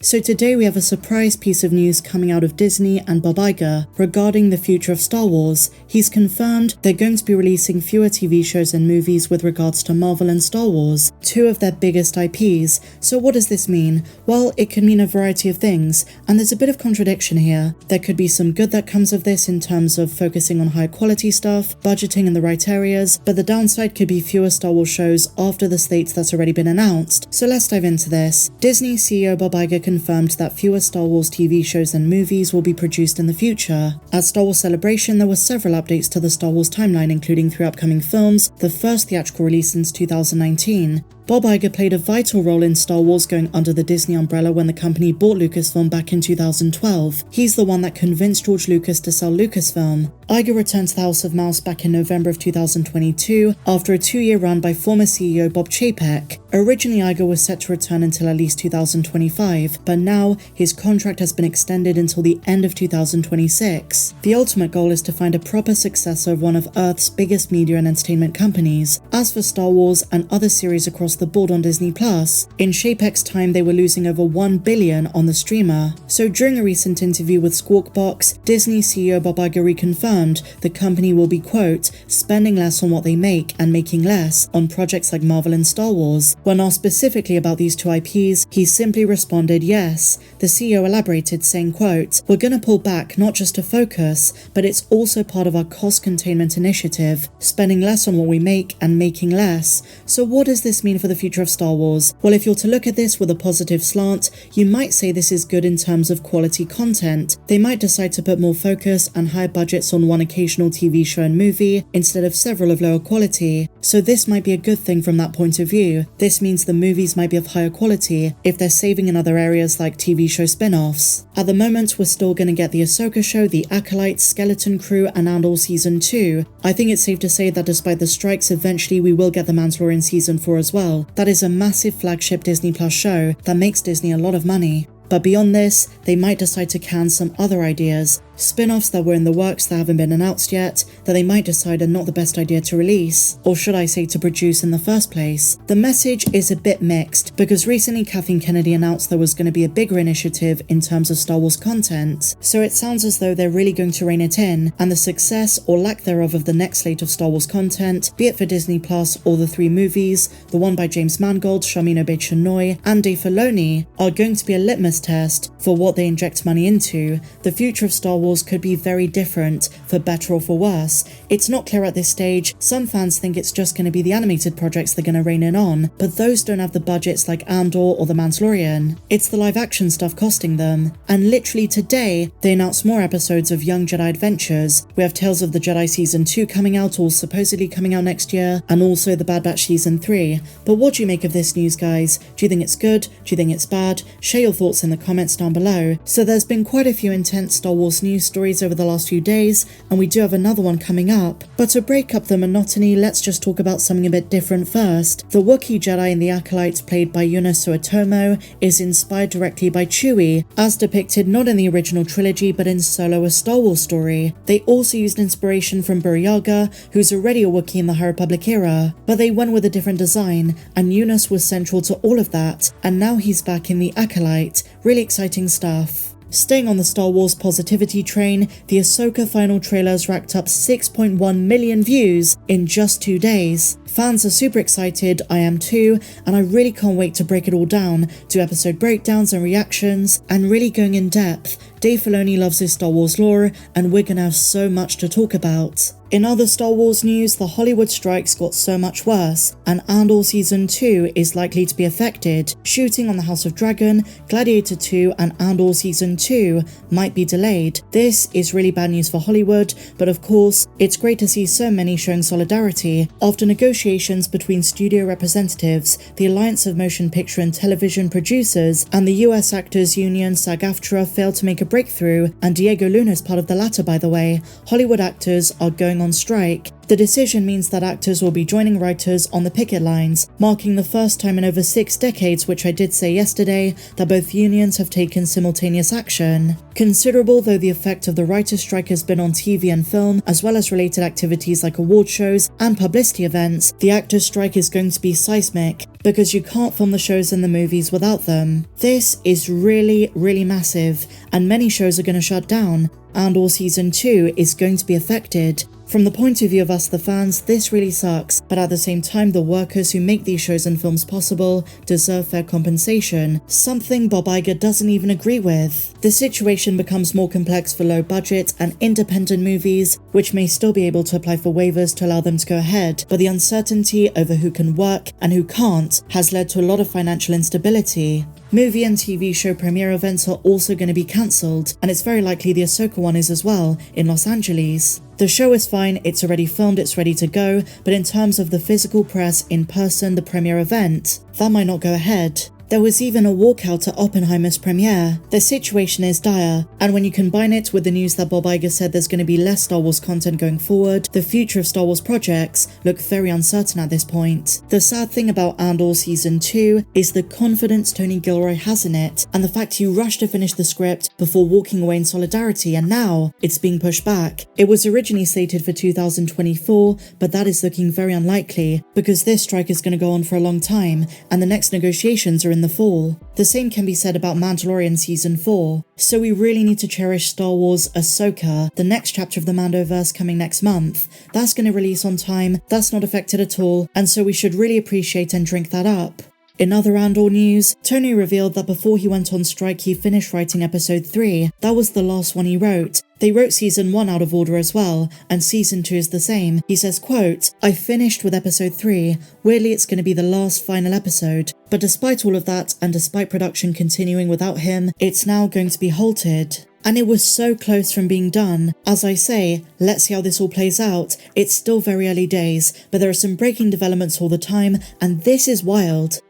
So today we have a surprise piece of news coming out of Disney and Bob Iger regarding the future of Star Wars. He's confirmed they're going to be releasing fewer TV shows and movies with regards to Marvel and Star Wars, two of their biggest IPs. So what does this mean? Well, it could mean a variety of things, and there's a bit of contradiction here. There could be some good that comes of this in terms of focusing on high quality stuff, budgeting in the right areas, but the downside could be fewer Star Wars shows after the slate that's already been announced. So let's dive into this. Disney CEO Bob Iger confirmed that fewer Star Wars TV shows and movies will be produced in the future. At Star Wars Celebration, there were several updates to the Star Wars timeline, including 3 upcoming films, the first theatrical release since 2019. Bob Iger played a vital role in Star Wars going under the Disney umbrella when the company bought Lucasfilm back in 2012. He's the one that convinced George Lucas to sell Lucasfilm. Iger returned to the House of Mouse back in November of 2022 after a 2-year run by former CEO Bob Chapek. Originally, Iger was set to return until at least 2025, but now his contract has been extended until the end of 2026. The ultimate goal is to find a proper successor of one of Earth's biggest media and entertainment companies. As for Star Wars and other series across the board on Disney+, in Chapek's time they were losing over $1 billion on the streamer. So during a recent interview with Squawk Box, Disney CEO Bob Iger reconfirmed the company will be, quote, spending less on what they make and making less on projects like Marvel and Star Wars. When asked specifically about these two IPs, he simply responded yes. The CEO elaborated saying, quote, we're gonna pull back not just to focus, but it's also part of our cost containment initiative, spending less on what we make and making less. So what does this mean for the future of Star Wars? Well, if you're to look at this with a positive slant, you might say this is good in terms of quality content. They might decide to put more focus and higher budgets on one occasional TV show and movie instead of several of lower quality. So this might be a good thing from that point of view. This means the movies might be of higher quality if they're saving in other areas like TV show spin-offs. At the moment, we're still going to get the Ahsoka show, the Acolyte, Skeleton Crew, and Andor Season 2. I think it's safe to say that despite the strikes, eventually we will get the Mandalorian Season 4 as well. That is a massive flagship Disney Plus show that makes Disney a lot of money. But beyond this, they might decide to can some other ideas, spin-offs that were in the works that haven't been announced yet, that they might decide are not the best idea to release, or should I say to produce in the first place. The message is a bit mixed, because recently Kathleen Kennedy announced there was going to be a bigger initiative in terms of Star Wars content, so it sounds as though they're really going to rein it in, and the success or lack thereof of the next slate of Star Wars content, be it for Disney Plus or the 3 movies, the one by James Mangold, Sharmeen Obaid-Chinoy, and Dave Filoni, are going to be a litmus test for what they inject money into. The future of Star Wars could be very different, for better or for worse. It's not clear at this stage. Some fans think it's just going to be the animated projects they're going to rein in on, but those don't have the budgets like Andor or The Mandalorian. It's the live action stuff costing them. And literally today, they announced more episodes of Young Jedi Adventures. We have Tales of the Jedi Season 2 coming out, or supposedly coming out next year, and also The Bad Batch Season 3. But what do you make of this news, guys? Do you think it's good? Do you think it's bad? Share your thoughts in the comments down below. So there's been quite a few intense Star Wars news stories over the last few days, and we do have another one coming up. But to break up the monotony, let's just talk about something a bit different first. The Wookiee Jedi in the Acolyte, played by Yuna Suotomo, is inspired directly by Chewie, as depicted not in the original trilogy but in Solo: A Star Wars Story. They also used inspiration from Buryaga, who's already a Wookiee in the High Republic era, but they went with a different design, and Yunus was central to all of that, and now he's back in the Acolyte. Really exciting stuff. Staying on the Star Wars positivity train, the Ahsoka final trailer has racked up 6.1 million views in just 2 days. Fans are super excited, I am too, and I really can't wait to break it all down, do episode breakdowns and reactions, and really going in depth. Dave Filoni loves his Star Wars lore, and we're gonna have so much to talk about. In other Star Wars news, the Hollywood strikes got so much worse, and Andor Season 2 is likely to be affected. Shooting on the House of Dragon, Gladiator 2, and Andor Season 2 might be delayed. This is really bad news for Hollywood, but of course, it's great to see so many showing solidarity. After negotiations between studio representatives, the Alliance of Motion Picture and Television Producers, and the US Actors Union SAG-AFTRA failed to make a breakthrough, and Diego Luna is part of the latter, by the way. Hollywood actors are going on strike. The decision means that actors will be joining writers on the picket lines, marking the first time in over 6 decades, which I did say yesterday, that both unions have taken simultaneous action. Considerable though the effect of the writer's strike has been on TV and film, as well as related activities like award shows and publicity events, the actors' strike is going to be seismic, because you can't film the shows and the movies without them. This is really, really massive, and many shows are going to shut down. Andor Season 2 is going to be affected. From the point of view of us the fans, this really sucks, but at the same time the workers who make these shows and films possible deserve fair compensation, something Bob Iger doesn't even agree with. The situation becomes more complex for low-budget and independent movies, which may still be able to apply for waivers to allow them to go ahead, but the uncertainty over who can work and who can't has led to a lot of financial instability. Movie and TV show premiere events are also going to be cancelled, and it's very likely the Ahsoka one is as well, in Los Angeles. The show is fine, it's already filmed, it's ready to go, but in terms of the physical press in person, the premiere event, that might not go ahead. There was even a walkout at Oppenheimer's premiere. The situation is dire, and when you combine it with the news that Bob Iger said there's going to be less Star Wars content going forward, the future of Star Wars projects look very uncertain at this point. The sad thing about Andor Season 2 is the confidence Tony Gilroy has in it, and the fact he rushed to finish the script before walking away in solidarity, and now it's being pushed back. It was originally slated for 2024, but that is looking very unlikely, because this strike is going to go on for a long time, and the next negotiations are in the fall. The same can be said about Mandalorian Season 4. So we really need to cherish Star Wars Ahsoka, the next chapter of the Mandoverse coming next month. That's going to release on time, that's not affected at all, and so we should really appreciate and drink that up. In other Andor news, Tony revealed that before he went on strike he finished writing episode 3. That was the last one he wrote. They wrote season 1 out of order as well, and season 2 is the same. He says, quote, "I finished with episode 3. Weirdly, it's going to be the last final episode. But despite all of that, and despite production continuing without him, it's now going to be halted." And it was so close from being done. As I say, let's see how this all plays out. It's still very early days, but there are some breaking developments all the time, and this is wild.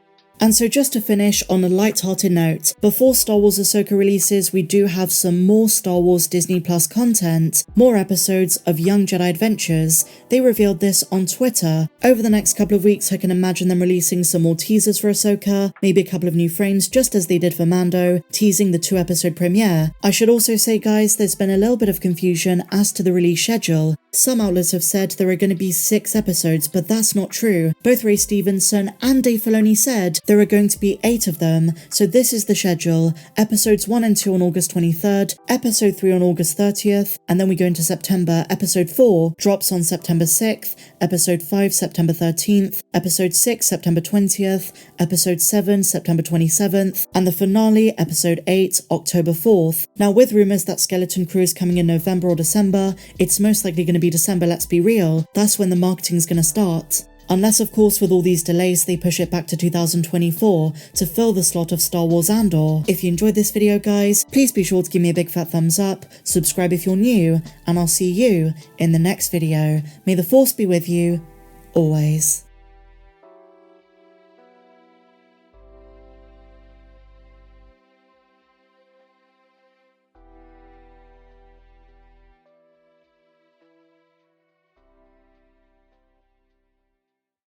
And so just to finish on a light-hearted note, before Star Wars Ahsoka releases, we do have some more Star Wars Disney Plus content, more episodes of Young Jedi Adventures. They revealed this on Twitter. Over the next couple of weeks, I can imagine them releasing some more teasers for Ahsoka, maybe a couple of new frames just as they did for Mando, teasing the 2-episode premiere. I should also say, guys, there's been a little bit of confusion as to the release schedule. Some outlets have said there are going to be 6 episodes, but that's not true. Both Ray Stevenson and Dave Filoni said there are going to be 8 of them, so this is the schedule. Episodes 1 and 2 on August 23rd, Episode 3 on August 30th, and then we go into September. Episode 4 drops on September 6th, Episode 5 September 13th, Episode 6 September 20th, Episode 7 September 27th, and the finale, Episode 8, October 4th. Now with rumours that Skeleton Crew is coming in November or December, it's most likely going to be December, let's be real. That's when the marketing's going to start. Unless, of course, with all these delays, they push it back to 2024 to fill the slot of Star Wars Andor. If you enjoyed this video, guys, please be sure to give me a big fat thumbs up, subscribe if you're new, and I'll see you in the next video. May the Force be with you, always.